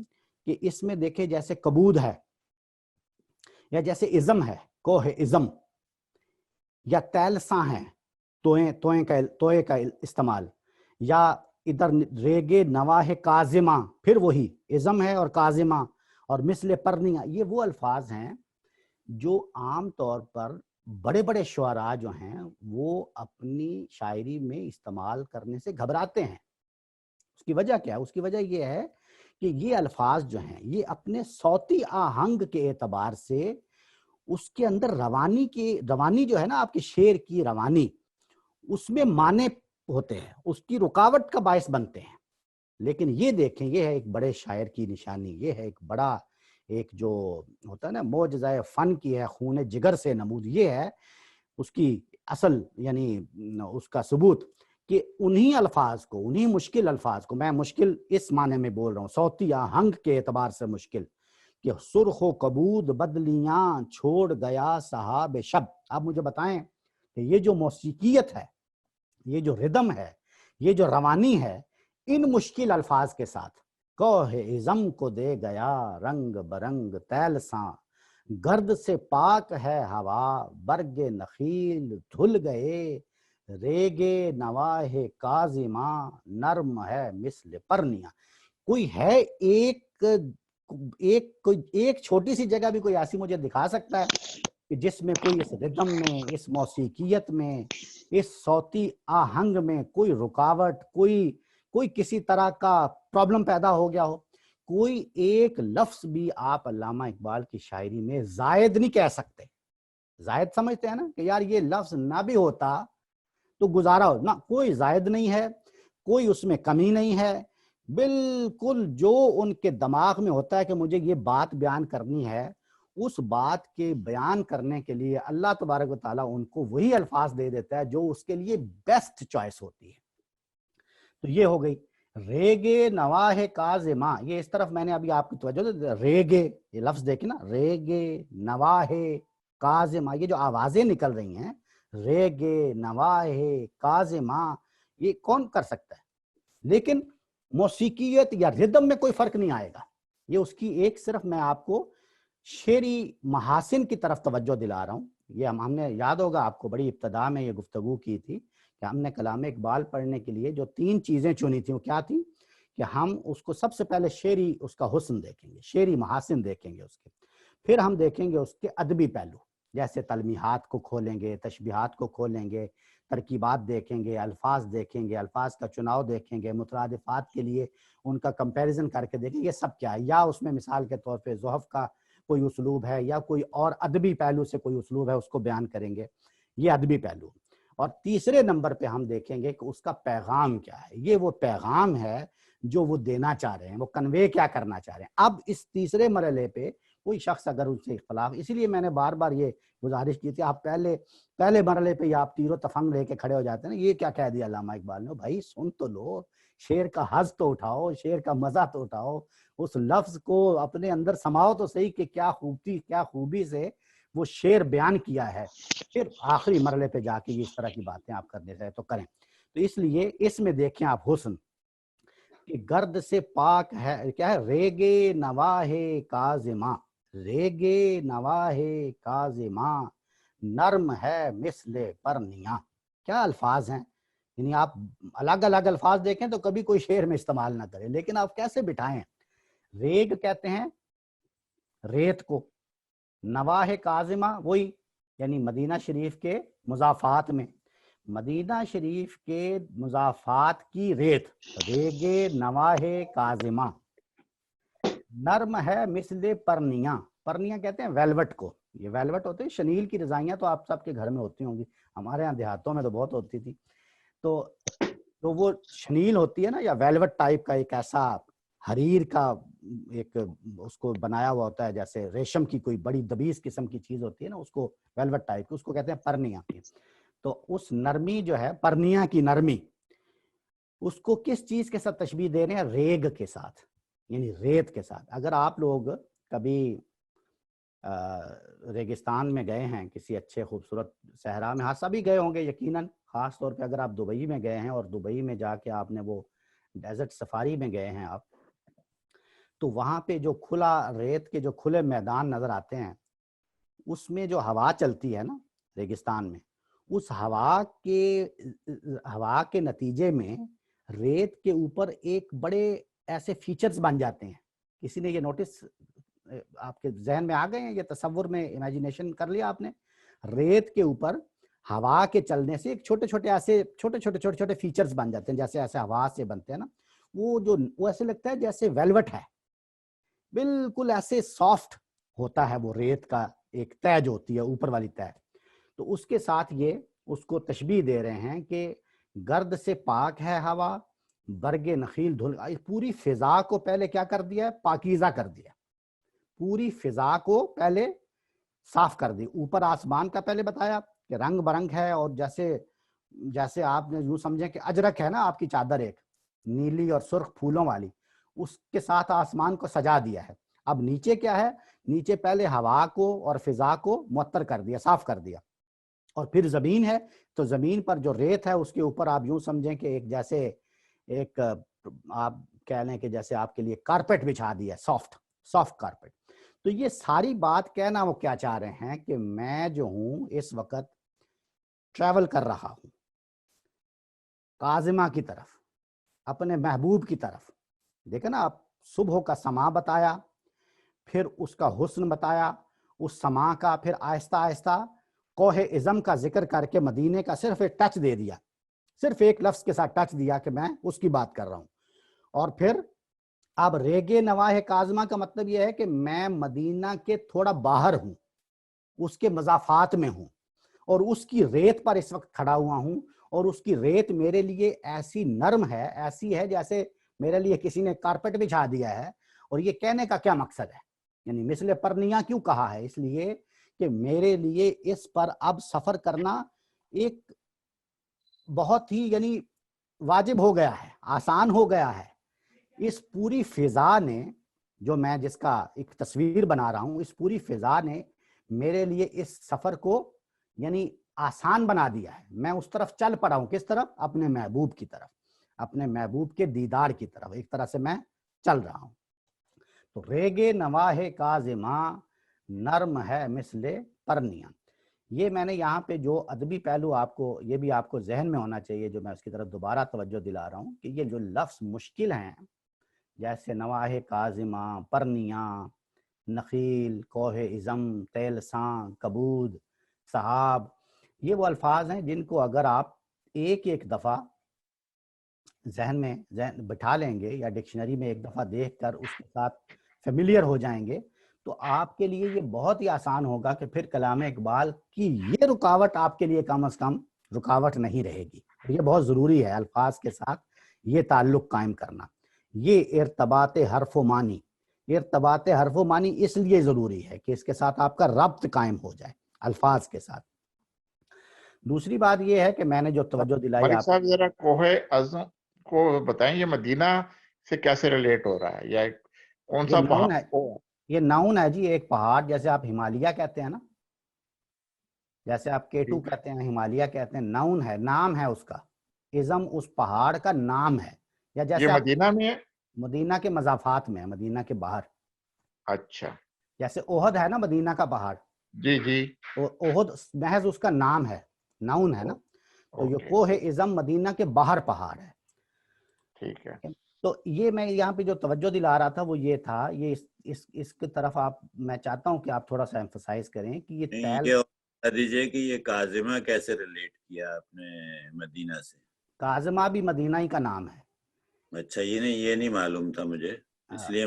کہ اس میں دیکھیں جیسے کبود ہے, یا جیسے ازم ہے, کوہ ازم, یا تیلساں ہیں, توئے کا استعمال, یا ادھر ریگے نواہ کاظماں, پھر وہی ازم ہے اور کاظماں, اور مثل پرنیاں. یہ وہ الفاظ ہیں جو عام طور پر بڑے بڑے شعراء جو ہیں وہ اپنی شاعری میں استعمال کرنے سے گھبراتے ہیں. اس کی وجہ کیا ہے؟ اس کی وجہ یہ ہے کہ یہ الفاظ جو ہیں یہ اپنے صوتی آہنگ کے اعتبار سے اس کے اندر روانی جو ہے نا آپ کے شعر کی روانی, اس میں معنی ہوتے ہیں, اس کی رکاوٹ کا باعث بنتے ہیں. لیکن یہ دیکھیں, یہ ہے ایک بڑے شاعر کی نشانی, یہ ہے ایک بڑا ایک جو ہوتا ہے نا معجزہ فن کی ہے, خون جگر سے نمود, یہ ہے اس کی اصل یعنی اس کا ثبوت کہ انہی الفاظ کو, انہی مشکل الفاظ کو, میں مشکل اس معنی میں بول رہا ہوں صوتی آہنگ کے اعتبار سے مشکل, کہ سرخ و کبود بدلیاں چھوڑ گیا صحاب شب. آپ مجھے بتائیں کہ یہ جو موسیقیت ہے, یہ جو ردم ہے, یہ جو روانی ہے, ان مشکل الفاظ کے ساتھ کوہ عزم کو دے گیا رنگ برنگ تیلساں, گرد سے پاک ہے ہوا, برگ نخیل دھل گئے, ریگے نواہ کاظماں نرم ہے مثل پرنیاں. کوئی ہے ایک چھوٹی سی جگہ بھی کوئی ایسی مجھے دکھا سکتا ہے کہ جس میں کوئی اس ردم میں, اس موسیقیت میں, اس صوتی آہنگ میں کوئی رکاوٹ, کوئی کسی طرح کا پرابلم پیدا ہو گیا ہو؟ کوئی ایک لفظ بھی آپ علامہ اقبال کی شاعری میں زائد نہیں کہہ سکتے. زائد سمجھتے ہیں نا کہ یار یہ لفظ نہ بھی ہوتا تو گزارا ہو, نہ, کوئی زائد نہیں ہے, کوئی اس میں کمی نہیں ہے, بالکل جو ان کے دماغ میں ہوتا ہے کہ مجھے یہ بات بیان کرنی ہے، اس بات کے بیان کرنے کے لیے اللہ تبارک و تعالیٰ ان کو وہی الفاظ دے دیتا ہے جو اس کے لیے بیسٹ چوائس ہوتی ہے۔ تو یہ ہو گئی ریگے نواہ کاظمہ، یہ اس طرف میں نے ابھی آپ کی توجہ دے، ریگے یہ لفظ دیکھیں نا، ریگے نواہ کاظمہ، یہ جو آوازیں نکل رہی ہیں ریگے نواہ کاظمہ، یہ کون کر سکتا ہے؟ لیکن موسیقیت یا ردم میں کوئی فرق نہیں آئے گا۔ یہ اس کی ایک صرف میں آپ کو شعری محاسن کی طرف توجہ دلا رہا ہوں۔ یہ ہم نے یاد ہوگا آپ کو بڑی ابتدا میں یہ گفتگو کی تھی کہ ہم نے کلام اقبال پڑھنے کے لیے جو 3 چیزیں چنی تھیں وہ کیا تھیں کہ ہم اس کو سب سے پہلے شعری اس کا حسن دیکھیں گے، شعری محاسن دیکھیں گے اس کے، پھر ہم دیکھیں گے اس کے ادبی پہلو، جیسے تلمیحات کو کھولیں گے، تشبیہات کو کھولیں گے، ترکیبات دیکھیں گے، الفاظ دیکھیں گے، الفاظ کا چناؤ دیکھیں گے، مترادفات کے لیے ان کا کمپیریزن کر کے دیکھیں گے یہ سب کیا ہے، یا اس میں مثال کے طور پہ ضحف کا کوئی اسلوب ہے یا کوئی اور ادبی پہلو سے کوئی اسلوب ہے اس کو بیان کریں گے، یہ ادبی پہلو۔ اور تیسرے نمبر پہ ہم دیکھیں گے کہ اس کا پیغام کیا ہے، یہ وہ پیغام ہے جو وہ دینا چاہ رہے ہیں، وہ کنوے کیا کرنا چاہ رہے ہیں۔ اب اس تیسرے مرحلے پہ کوئی شخص اگر ان سے اختلاف، اسی لیے میں نے بار بار یہ گزارش کی تھی، آپ پہلے مرحلے پہ یا آپ تیر و تفنگ لے کے کھڑے ہو جاتے ہیں نا، یہ کیا کہہ دیا علامہ اقبال نے، بھائی سن تو لو، شعر کا حظ تو اٹھاؤ، شعر کا مزہ تو اٹھاؤ، اس لفظ کو اپنے اندر سماؤ تو صحیح کہ کیا خوبی سے وہ شعر بیان کیا ہے، پھر آخری مرحلے پہ جا کے یہ اس طرح کی باتیں آپ کرنے چاہے تو کریں۔ تو اس لیے اس میں دیکھیں آپ حسن کہ گرد سے پاک ہے، کیا ہے، ریگے نواہ کاظمہ، ریگے نواہ کاظمہ، نرم ہے مثل پرنیاں۔ کیا الفاظ ہیں، یعنی آپ الگ الگ الفاظ دیکھیں تو کبھی کوئی شعر میں استعمال نہ کریں، لیکن آپ کیسے بٹھائیں۔ ریگ کہتے ہیں ریت کو، نواہ کاظمہ وہی یعنی مدینہ شریف کے مضافات میں، مدینہ شریف کے مضافات کی ریت، ریگے نواہ کاظمہ، نرم ہے مثل پرنیاں، پرنیاں کہتے ہیں ویلوٹ کو، یہ ویلوٹ ہوتے ہیں شنیل کی رضائیاں تو آپ سب کے گھر میں ہوتی ہوں گی، ہمارے ہاں دیہاتوں میں تو بہت ہوتی تھی، تو وہ شنیل ہوتی ہے نا، یا ویلوٹ ٹائپ کا ایک ایسا حریر کا ایک اس کو بنایا ہوا ہوتا ہے، جیسے ریشم کی کوئی بڑی دبیس قسم کی چیز ہوتی ہے نا، اس کو ویلوٹ ٹائپ اس کو کہتے ہیں پرنیاں۔ تو اس نرمی جو ہے پرنیاں کی نرمی، اس کو کس چیز کے ساتھ تشبیہ دے رہے ہیں؟ ریگ کے ساتھ، یعنی ریت کے ساتھ۔ اگر آپ لوگ کبھی ریگستان میں گئے ہیں کسی اچھے خوبصورت صحرا میں، ہاں سبھی گئے ہوں گے یقیناً، خاص طور پہ اگر آپ دبئی میں گئے ہیں اور دبئی میں جا کے آپ نے وہ ڈیزرٹ سفاری میں گئے ہیں آپ، تو وہاں پہ جو کھلا ریت کے جو کھلے میدان نظر آتے ہیں، اس میں جو ہوا چلتی ہے نا ریگستان میں، اس ہوا کے نتیجے میں ریت کے اوپر ایک بڑے ایسے فیچرز بن جاتے ہیں۔ کسی نے یہ نوٹس آپ کے ذہن میں آ گئے ہیں، یہ تصور میں امیجینیشن کر لیا آپ نے؟ ریت کے اوپر ہوا کے چلنے سے ایک چھوٹے فیچرز بن جاتے ہیں، جیسے ایسے ہوا سے بنتے ہیں نا، وہ ایسے لگتا ہے جیسے ویلوٹ ہے، بالکل ایسے سافٹ ہوتا ہے وہ ریت کا ایک تہ جو ہوتی ہے اوپر والی تہ۔ تو اس کے ساتھ یہ اس کو تشبیہ دے رہے ہیں کہ گرد سے پاک ہے ہوا، برگ نخیل دھل، پوری فضا کو پہلے کیا کر دیا ہے؟ پاکیزہ کر دیا، پوری فضا کو پہلے صاف کر دی۔ اوپر آسمان کا پہلے بتایا کہ رنگ برنگ ہے، اور جیسے آپ نے یوں سمجھیں کہ اجرک ہے نا آپ کی چادر، ایک نیلی اور سرخ پھولوں والی، اس کے ساتھ آسمان کو سجا دیا ہے۔ اب نیچے کیا ہے؟ نیچے پہلے ہوا کو اور فضا کو معطر کر دیا، صاف کر دیا، اور پھر زمین ہے، تو زمین پر جو ریت ہے اس کے اوپر آپ یوں سمجھیں کہ ایک آپ کہہ لیں کہ جیسے آپ کے لیے کارپیٹ بچھا دیا، سافٹ کارپیٹ۔ تو یہ ساری بات کہنا وہ کیا چاہ رہے ہیں کہ میں جو ہوں اس وقت ٹریول کر رہا ہوں کاظمہ کی طرف، اپنے محبوب کی طرف۔ دیکھیں نا آپ، صبح کا سما بتایا، پھر اس کا حسن بتایا اس سما کا، پھر آہستہ آہستہ کوہ عظم کا ذکر کر کے مدینے کا صرف ایک ٹچ دے دیا، صرف ایک لفظ کے ساتھ ٹچ دیا کہ میں اس کی بات کر رہا ہوں۔ اور پھر اب ریگے نواہ کاظمہ کا مطلب یہ ہے کہ میں مدینہ کے تھوڑا باہر ہوں، اس کے مضافات میں ہوں، اور اس کی ریت پر اس وقت کھڑا ہوا ہوں، اور اس کی ریت میرے لیے ایسی نرم ہے، ایسی ہے جیسے میرے لیے کسی نے کارپیٹ بچھا دیا ہے. اور یہ کہنے کا کیا مقصد ہے؟ یعنی مثل پرنیاں کیوں کہا ہے؟ اس لیے کہ میرے لیے اس پر اب سفر کرنا ایک بہت ہی یعنی واجب ہو گیا ہے، آسان ہو گیا ہے. اس پوری فضا نے، جو میں جس کا ایک تصویر بنا رہا ہوں، اس پوری فضا نے میرے لیے اس سفر کو یعنی آسان بنا دیا ہے. میں اس طرف چل پڑا ہوں. کس طرف؟ اپنے محبوب کی طرف، اپنے محبوب کے دیدار کی طرف ایک طرح سے میں چل رہا ہوں. تو ریگے نواہ کاظماں نرم ہے مثل پرنیاں. یہ میں نے یہاں پہ جو ادبی پہلو آپ کو، یہ بھی آپ کو ذہن میں ہونا چاہیے، جو میں اس کی طرف دوبارہ توجہ دلا رہا ہوں کہ یہ جو لفظ مشکل ہیں جیسے نواہ کاظماں، پرنیاں، نخیل، کوہ ازم، تیلساں، کبود، صحاب، یہ وہ الفاظ ہیں جن کو اگر آپ ایک ایک دفعہ ذہن میں بٹھا لیں گے یا ڈکشنری میں ایک دفعہ دیکھ کر اس کے ساتھ فیملیئر ہو جائیں گے تو آپ کے لیے یہ بہت ہی آسان ہوگا کہ پھر کلام اقبال کی یہ رکاوٹ آپ کے لیے کم از کم رکاوٹ نہیں رہے گی. یہ بہت ضروری ہے الفاظ کے ساتھ یہ تعلق قائم کرنا. یہ ارتباط حرف و معنی، ارتباط حرف و معنی اس لیے ضروری ہے کہ اس کے ساتھ آپ کا ربط قائم ہو جائے الفاظ کے ساتھ. دوسری بات یہ ہے کہ میں نے جو توجہ دلائی ملک آپ صاحب ذرا کوہ عزم کو بتائیں، یہ مدینہ سے کیسے ریلیٹ ہو رہا ہے یا کون سا پہاڑ کو؟ یہ ناؤن ہے جی، ایک پہاڑ. جیسے آپ ہمالیہ کہتے ہیں نا، جیسے آپ K2 کہتے ہیں، ہمالیہ کہتے ہیں، ناؤن ہے، نام ہے اس کا. ازم اس پہاڑ کا نام ہے. یا یہ جیسے مدینہ میں ہے؟ مدینہ کے مضافات میں ہے، مدینہ کے باہر. اچھا. جیسے احد ہے نا مدینہ کا پہاڑ، جی جی. احد محض اس کا نام ہے، ناؤن ہے نا. تو یہ کوہ ازم مدینہ کے باہر پہاڑ ہے. ٹھیک ہے. تو یہ میں یہاں پہ جو توجہ دلا رہا تھا وہ یہ تھا، یہ اس کی طرف آپ، میں چاہتا ہوں کہ آپ تھوڑا سا ایمفسائز کریں کہ یہ بتا دیجئے کہ یہ کاظمہ کیسے ریلیٹ کیا آپ نے مدینہ سے؟ کاظمہ بھی مدینہ ہی کا نام ہے. اچھا، یہ نہیں معلوم تھا مجھے، اس لیے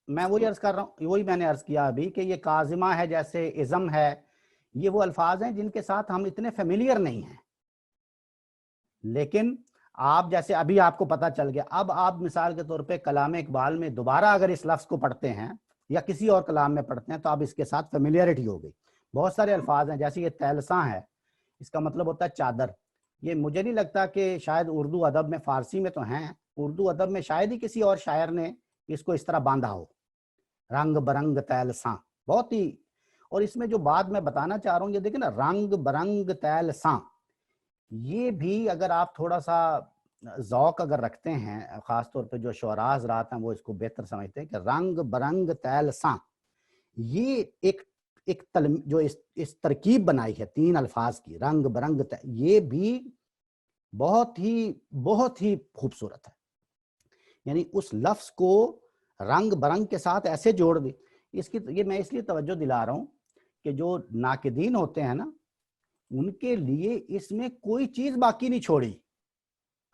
میں وہی عرض کر رہا ہوں، وہی میں نے عرض کیا ابھی کہ یہ کاظمہ ہے، جیسے ازم ہے، یہ وہ الفاظ ہیں جن کے ساتھ ہم اتنے فیملیئر نہیں ہیں. لیکن آپ جیسے ابھی آپ کو پتہ چل گیا، اب آپ مثال کے طور پہ کلام اقبال میں دوبارہ اگر اس لفظ کو پڑھتے ہیں یا کسی اور کلام میں پڑھتے ہیں تو اب اس کے ساتھ فیملیئرٹی ہو گئی. بہت سارے الفاظ ہیں، جیسے یہ تیلساں ہے، اس کا مطلب ہوتا ہے چادر. یہ مجھے نہیں لگتا کہ شاید اردو ادب میں، فارسی میں تو ہیں، اردو ادب میں شاید ہی کسی اور شاعر نے اس کو اس طرح باندھا ہو. رنگ برنگ تیلساں، بہت ہی. اور اس میں جو بات میں بتانا چاہ رہا ہوں، یہ دیکھیں نا، رنگ برنگ تیلساں، یہ بھی اگر آپ تھوڑا سا ذوق اگر رکھتے ہیں، خاص طور پہ جو شعراء حضرات ہیں وہ اس کو بہتر سمجھتے ہیں کہ رنگ برنگ تیلساں، یہ ایک جو اس ترکیب بنائی ہے تین الفاظ کی، رنگ برنگ، یہ بھی بہت ہی خوبصورت ہے. یعنی اس لفظ کو رنگ برنگ کے ساتھ ایسے جوڑ دی. یہ میں اس لیے توجہ دلا رہا ہوں کہ جو ناقدین ہوتے ہیں نا، ان کے لیے اس میں کوئی چیز باقی نہیں چھوڑی.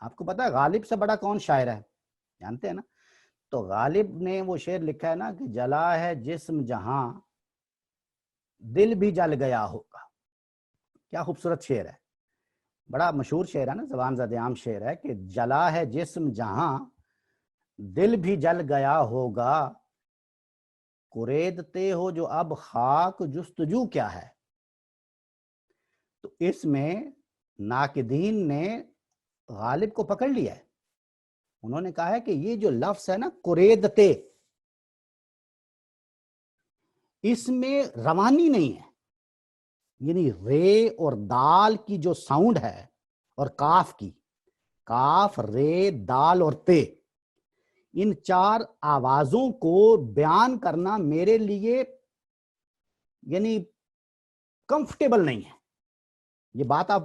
آپ کو پتا ہے غالب سے بڑا کون شاعر ہے؟ جانتے ہیں نا؟ تو غالب نے وہ شعر لکھا ہے نا کہ جلا ہے جسم جہاں دل بھی جل گیا ہوگا. کیا خوبصورت شعر ہے، بڑا مشہور شعر ہے نا، زبان زد عام شعر ہے کہ جلا ہے جسم جہاں دل بھی جل گیا ہوگا، کوریدتے ہو جو اب خاک جستجو کیا ہے. تو اس میں ناقدین نے غالب کو پکڑ لیا ہے. انہوں نے کہا ہے کہ یہ جو لفظ ہے نا کوریدتے، اس میں روانی نہیں ہے. یعنی رے اور دال کی جو ساؤنڈ ہے اور کاف کی، کاف، رے، دال اور تے، ان چار آوازوں کو بیان کرنا میرے لیے یعنی کمفرٹیبل نہیں ہے. یہ بات آپ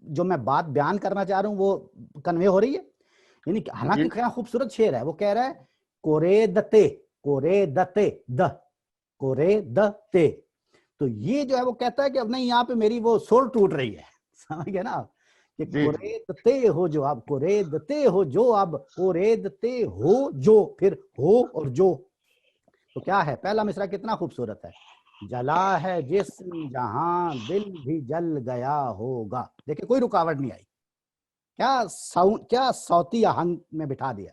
جو میں بات بیان کرنا چاہ رہا ہوں وہ کنوے ہو رہی ہے. یعنی حالانکہ کیا خوبصورت شعر ہے، وہ کہہ رہا ہے کوریدتے، کوریدتے، کوریدتے. تو یہ جو ہے وہ کہتا ہے کہ اب نہیں، یہاں پہ میری وہ سول ٹوٹ رہی ہے. سمجھ گئے نا آپ کہ کوریدتے ہو جو اب، کوریدتے ہو جو اب، کوریدتے ہو جو، پھر ہو اور جو. تو کیا ہے پہلا مصرع کتنا خوبصورت ہے، جلا ہے جسم جہاں دل بھی جل گیا ہوگا. دیکھیں کوئی رکاوٹ نہیں آئی، کیا صوتی آہنگ میں بٹھا دیا.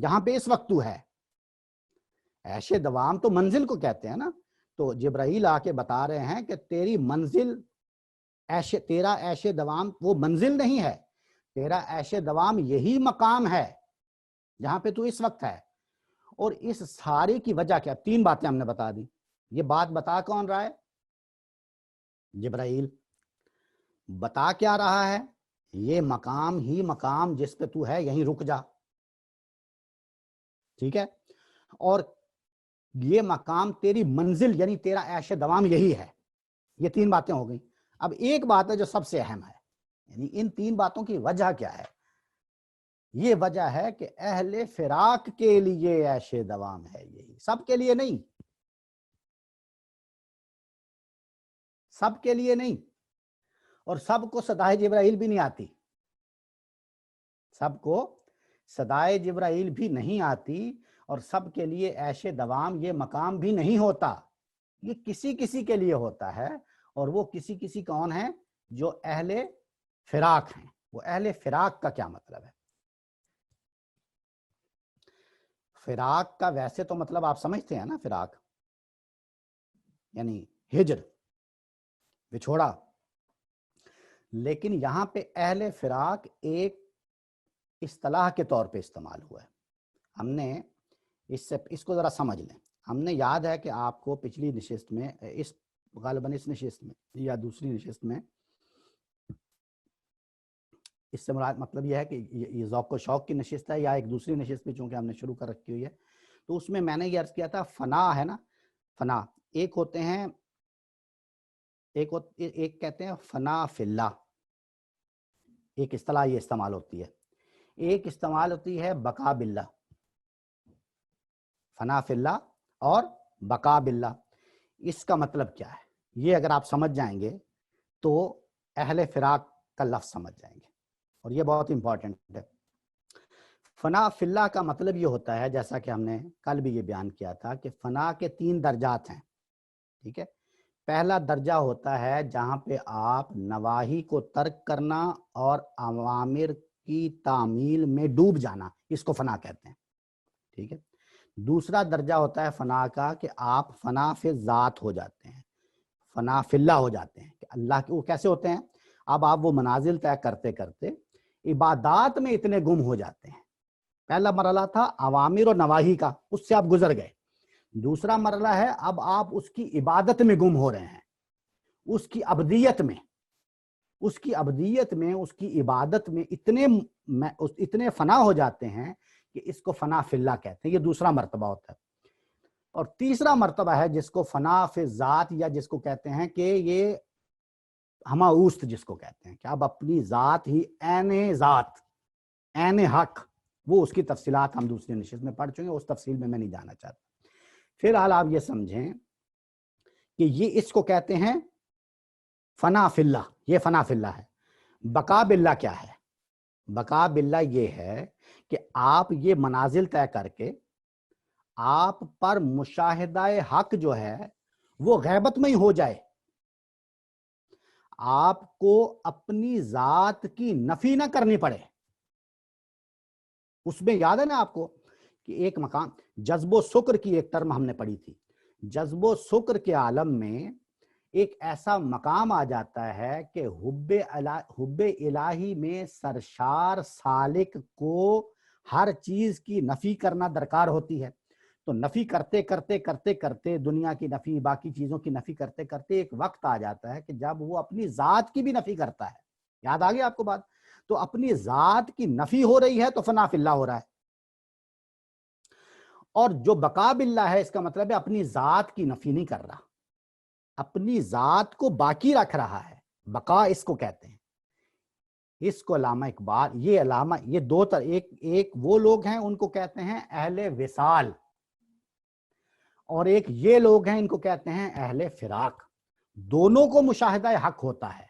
جہاں پہ اس وقت تو ہے. عیش دوام تو منزل کو کہتے ہیں نا. تو جبرائیل آ کے بتا رہے ہیں کہ تیری منزل تیرا عیش دوام وہ منزل نہیں ہے، تیرا عیش دوام یہی مقام ہے جہاں پہ تو اس وقت ہے. اور اس سارے کی وجہ کیا؟ 3 باتیں ہم نے بتا دی. یہ بات بتا کون رہا ہے؟ جبرائیل. بتا کیا رہا ہے؟ یہ مقام ہی مقام جس پہ تو ہے یہیں رک جا. ٹھیک ہے. اور یہ مقام تیری منزل یعنی تیرا عیش دوام یہی ہے. یہ 3 باتیں ہو گئیں. اب ایک بات ہے جو سب سے اہم ہے، یعنی ان 3 باتوں کی وجہ کیا ہے؟ یہ وجہ ہے کہ اہل فراق کے لیے عیش دوام ہے یہی، سب کے لیے نہیں. سب کے لیے نہیں. اور سب کو صدائے جبرائیل بھی نہیں آتی. سب کو صدائے جبرائیل بھی نہیں آتی. اور سب کے لیے عیش دوام یہ مقام بھی نہیں ہوتا. یہ کسی کسی کے لیے ہوتا ہے. اور وہ کسی کسی کون ہیں؟ جو اہل فراق ہیں. وہ اہل فراق کا کیا مطلب ہے؟ فراق کا ویسے تو مطلب آپ سمجھتے ہیں نا، فراق یعنی ہجر، بچھوڑا. لیکن یہاں پہ اہل فراق ایک اصطلاح کے طور پہ استعمال ہوا ہے. ہم نے اس کو ذرا سمجھ لیں. ہم نے یاد ہے کہ آپ کو پچھلی نشست میں غالباً اس نشست میں یا دوسری نشست میں، اس سے مراد مطلب یہ ہے کہ یہ ذوق و شوق کی نشست ہے یا ایک دوسری نشست بھی چونکہ ہم نے شروع کر رکھی ہوئی ہے. تو اس میں نے یہ عرض کیا تھا فنا ہے نا، فنا ایک ہوتے ہیں، ایک کہتے ہیں فنا فی اللہ، ایک اصطلاح یہ استعمال ہوتی ہے. ایک استعمال ہوتی ہے بقا باللہ. فنا فی اللہ اور بقا باللہ. اس کا مطلب کیا ہے؟ یہ اگر آپ سمجھ جائیں گے تو اہل فراق کا لفظ سمجھ جائیں گے، اور یہ بہت امپورٹنٹ ہے. فنا فی اللہ کا مطلب یہ ہوتا ہے، جیسا کہ ہم نے کل بھی یہ بیان کیا تھا، کہ فنا کے 3 درجات ہیں. ٹھیک ہے. پہلا درجہ ہوتا ہے جہاں پہ آپ نواہی کو ترک کرنا اور اوامر کی تعمیل میں ڈوب جانا، اس کو فنا کہتے ہیں. ٹھیک ہے. دوسرا درجہ ہوتا ہے فنا کا کہ آپ فنا فی ذات ہو جاتے ہیں، فنا فی اللہ ہو جاتے ہیں. کہ اللہ کے وہ کیسے ہوتے ہیں؟ اب آپ وہ منازل طے کرتے کرتے عبادات میں اتنے گم ہو جاتے ہیں. پہلا مرحلہ تھا اوامر اور نواہی کا، اس سے آپ گزر گئے. دوسرا مرحلہ ہے اب آپ اس کی عبادت میں گم ہو رہے ہیں، اس کی عبدیت میں، اس کی عبادت میں اتنے فنا ہو جاتے ہیں کہ اس کو فنا فی اللہ کہتے ہیں. یہ دوسرا مرتبہ ہوتا ہے. اور تیسرا مرتبہ ہے جس کو فنا فی ذات، یا جس کو کہتے ہیں کہ یہ ہما اوست، جس کو کہتے ہیں کہ اب اپنی ذات ہی عین ذات، عین حق. وہ اس کی تفصیلات ہم دوسری نشست میں پڑھ چکے ہیں، اس تفصیل میں نہیں جانا چاہتا. فی الحال آپ یہ سمجھیں کہ یہ اس کو کہتے ہیں فنا فی اللہ. یہ فنا فی اللہ ہے. بقا باللہ کیا ہے؟ بقا باللہ یہ ہے کہ آپ یہ منازل طے کر کے آپ پر مشاہدہ حق جو ہے وہ غیبت میں ہی ہو جائے. آپ کو اپنی ذات کی نفی نہ کرنی پڑے. اس میں یاد ہے نا آپ کو کہ ایک مقام جذب و سکر کی ایک ٹرم ہم نے پڑھی تھی. جذب و سکر کے عالم میں ایک ایسا مقام آ جاتا ہے کہ حب الہی میں سرشار سالک کو ہر چیز کی نفی کرنا درکار ہوتی ہے. تو نفی کرتے کرتے کرتے کرتے دنیا کی نفی، باقی چیزوں کی نفی کرتے کرتے ایک وقت آ جاتا ہے کہ جب وہ اپنی ذات کی بھی نفی کرتا ہے. یاد آ گئی آپ کو بات؟ تو اپنی ذات کی نفی ہو رہی ہے تو فنا فی اللہ ہو رہا ہے. اور جو بقا باللہ ہے اس کا مطلب ہے اپنی ذات کی نفی نہیں کر رہا، اپنی ذات کو باقی رکھ رہا ہے. بقا اس کو کہتے ہیں. اس کو علامہ اقبال، یہ دو ایک وہ لوگ ہیں ان کو کہتے ہیں اہل وصال، اور ایک یہ لوگ ہیں ان کو کہتے ہیں اہل فراق. دونوں کو مشاہدہ حق ہوتا ہے،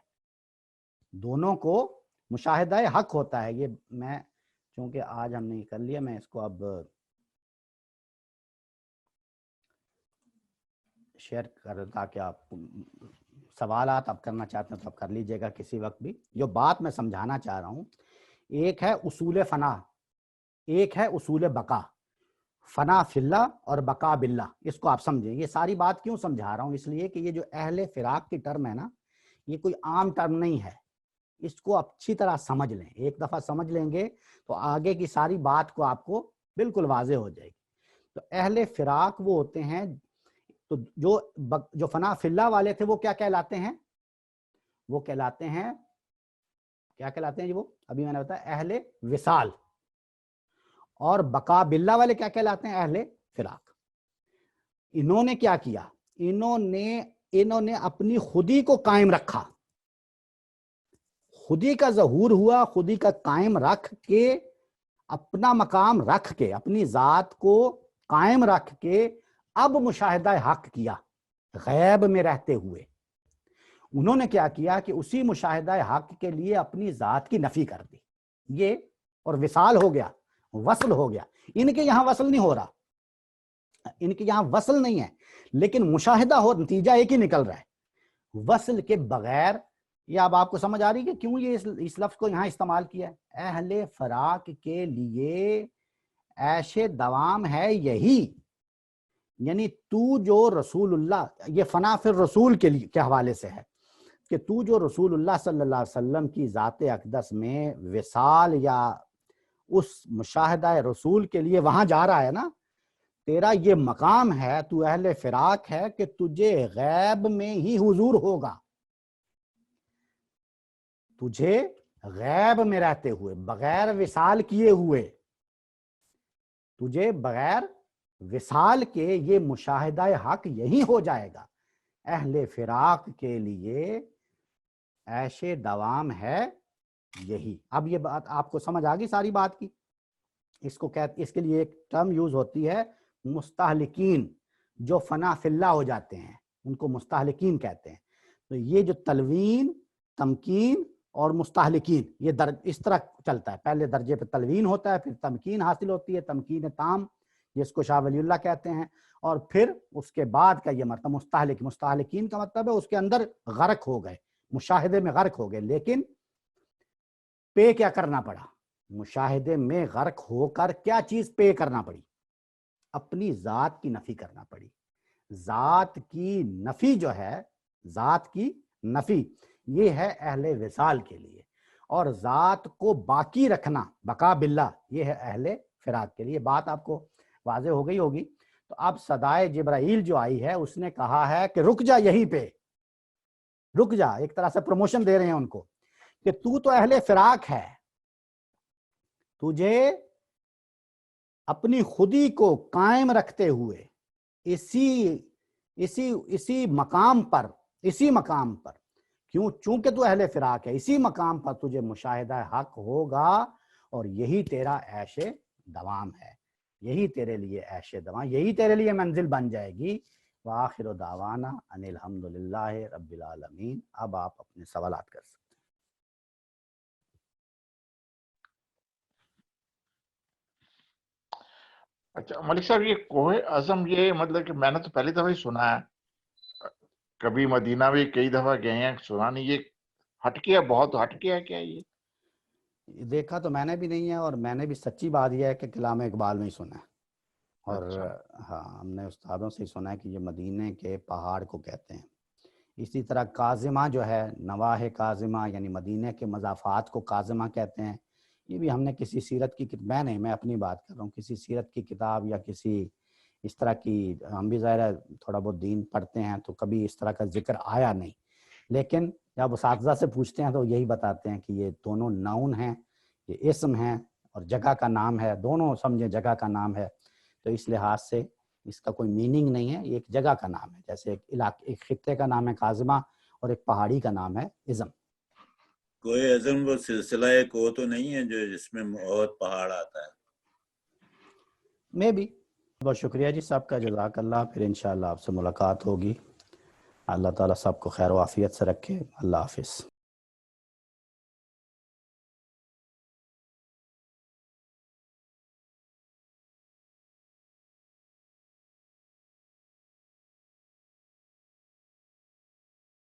دونوں کو مشاہدہ حق ہوتا ہے. یہ میں چونکہ آج ہم نے کر لیا، میں اس کو اب شیئر کر تاکہ آپ سوالات آپ کرنا چاہتے ہیں تو آپ کر لیجئے گا کسی وقت بھی. جو بات میں سمجھانا چاہ رہا ہوں، ایک ہے اصول فنا، ایک ہے اصول بقا، فنا فی اللہ اور بقا باللہ. اس کو آپ سمجھیں. یہ ساری بات کیوں سمجھا رہا ہوں؟ اس لیے کہ یہ جو اہل فراق کی ٹرم ہے نا، یہ کوئی عام ٹرم نہیں ہے. اس کو اچھی طرح سمجھ لیں. ایک دفعہ سمجھ لیں گے تو آگے کی ساری بات کو آپ کو بالکل واضح ہو جائے گی. تو اہل فراق وہ ہوتے ہیں تو جو فنا فی اللہ والے تھے وہ کیا کہلاتے ہیں؟ وہ کہلاتے ہیں، کیا کہلاتے ہیں جی؟ وہ ابھی میں نے بتایا اہل وصال. اور بقا باللہ والے کیا کہلاتے ہیں؟ اہل فراق. انہوں نے کیا کیا؟ انہوں نے اپنی خودی کو قائم رکھا، خودی کا ظہور ہوا، خودی کا قائم رکھ کے، اپنا مقام رکھ کے، اپنی ذات کو قائم رکھ کے اب مشاہدہ حق کیا غیب میں رہتے ہوئے. انہوں نے کیا کیا کہ اسی مشاہدہ حق کے لیے اپنی ذات کی نفی کر دی. یہ اور وصال ہو گیا، وصل ہو گیا. ان کے یہاں وصل نہیں ہو رہا، ان کے یہاں وصل نہیں ہے، لیکن مشاہدہ ہو، نتیجہ ایک ہی نکل رہا ہے وصل کے بغیر. یہ اب آپ کو سمجھ آ رہی کہ کیوں یہ اس لفظ کو یہاں استعمال کیا ہے؟ اہل فراق کے لیے عیش دوام ہے یہی. یعنی تو جو رسول اللہ، یہ فنا فی الرسول کے حوالے سے ہے کہ تو جو رسول اللہ صلی اللہ علیہ وسلم کی ذات اقدس میں وصال یا اس مشاہدہ رسول کے لیے وہاں جا رہا ہے نا، تیرا یہ مقام ہے، تو اہل فراق ہے کہ تجھے غیب میں ہی حضور ہوگا. تجھے غیب میں رہتے ہوئے، بغیر وصال کیے ہوئے، تجھے بغیر وصال کے یہ مشاہدہ حق یہی ہو جائے گا. اہل فراق کے لیے عیش دوام ہے یہی. اب یہ بات آپ کو سمجھ آ گئی ساری بات کی. اس کے لیے ایک ٹرم یوز ہوتی ہے مستہلکین. جو فنا فی اللہ ہو جاتے ہیں ان کو مستہلکین کہتے ہیں. تو یہ جو تلوین، تمکین اور مستہلکین، یہ اس طرح چلتا ہے. پہلے درجے پہ تلوین ہوتا ہے، پھر تمکین حاصل ہوتی ہے، تمکین تام جس کو شاہ ولی اللہ کہتے ہیں، اور پھر اس کے بعد کا یہ مرتبہ مستہلک. مستہلکین کا مطلب ہے اس کے اندر غرق ہو گئے، مشاہدے میں غرق ہو گئے. لیکن پے کیا کرنا پڑا؟ مشاہدے میں غرق ہو کر کیا چیز پے کرنا پڑی؟ اپنی ذات کی نفی کرنا پڑی. ذات کی نفی جو ہے، ذات کی نفی، یہ ہے اہل وصال کے لیے. اور ذات کو باقی رکھنا، بقا باللہ، یہ ہے اہل فراق کے لیے. بات آپ کو واضح ہو گئی ہوگی. تو اب صدائے جبرائیل جو آئی ہے اس نے کہا ہے کہ رک جا یہیں پہ، رک جا. ایک طرح سے پروموشن دے رہے ہیں ان کو کہ تو اہل فراق ہے، تجھے اپنی خودی کو قائم رکھتے ہوئے اسی مقام پر چونکہ تو اہل فراق ہے، اسی مقام پر تجھے مشاہدہ حق ہوگا، اور یہی تیرا عیش دوام ہے، یہی تیرے لیے عیش دوام، یہی تیرے لیے منزل بن جائے گی. وآخر دعوانا ان الحمدللہ رب العالمین. اب آپ اپنے سوالات کر سکتے ہیں. اچھا ملک صاحب، یہ کوہ عزم، یہ مطلب کہ میں نے تو پہلی دفعہ ہی سنا ہے، کبھی مدینہ بھی کئی دفعہ گئے ہیں، سنا نہیں. یہ ہٹ گیا، بہت ہٹ گیا کیا یہ؟ دیکھا تو میں نے بھی نہیں ہے، اور میں نے بھی سچی بات یہ ہے کہ کلام اقبال میں ہی سنا ہے. اور ہاں، ہم نے استادوں سے ہی سنا ہے کہ یہ مدینے کے پہاڑ کو کہتے ہیں. اسی طرح کاظمہ جو ہے، نواح کاظمہ، یعنی مدینے کے مضافات کو کاظمہ کہتے ہیں. یہ بھی ہم نے کسی سیرت کی میں اپنی بات کر رہا ہوں، کسی سیرت کی کتاب یا کسی اس طرح کی، ہم بھی ظاہر تھوڑا بہت دین پڑھتے ہیں تو کبھی اس طرح کا ذکر آیا نہیں. لیکن جب اساتذہ سے پوچھتے ہیں تو یہی بتاتے ہیں کہ یہ دونوں ناؤن ہیں، یہ اسم ہیں اور جگہ کا نام ہے، دونوں سمجھیں جگہ کا نام ہے. تو اس لحاظ سے اس کا کوئی میننگ نہیں ہے، یہ ایک جگہ کا نام ہے. جیسے ایک خطے کا نام ہے کاظمہ اور ایک پہاڑی کا نام ہے عزم. کوئی عزم وہ سلسلہ کوہ تو نہیں ہے جو جس میں بہت پہاڑ آتا ہے؟ میں بھی. بہت شکریہ جی سب کا، جزاک اللہ. پھر انشاءاللہ آپ سے ملاقات ہوگی. اللہ تعالیٰ سب کو خیر و عافیت سے رکھے. اللہ حافظ.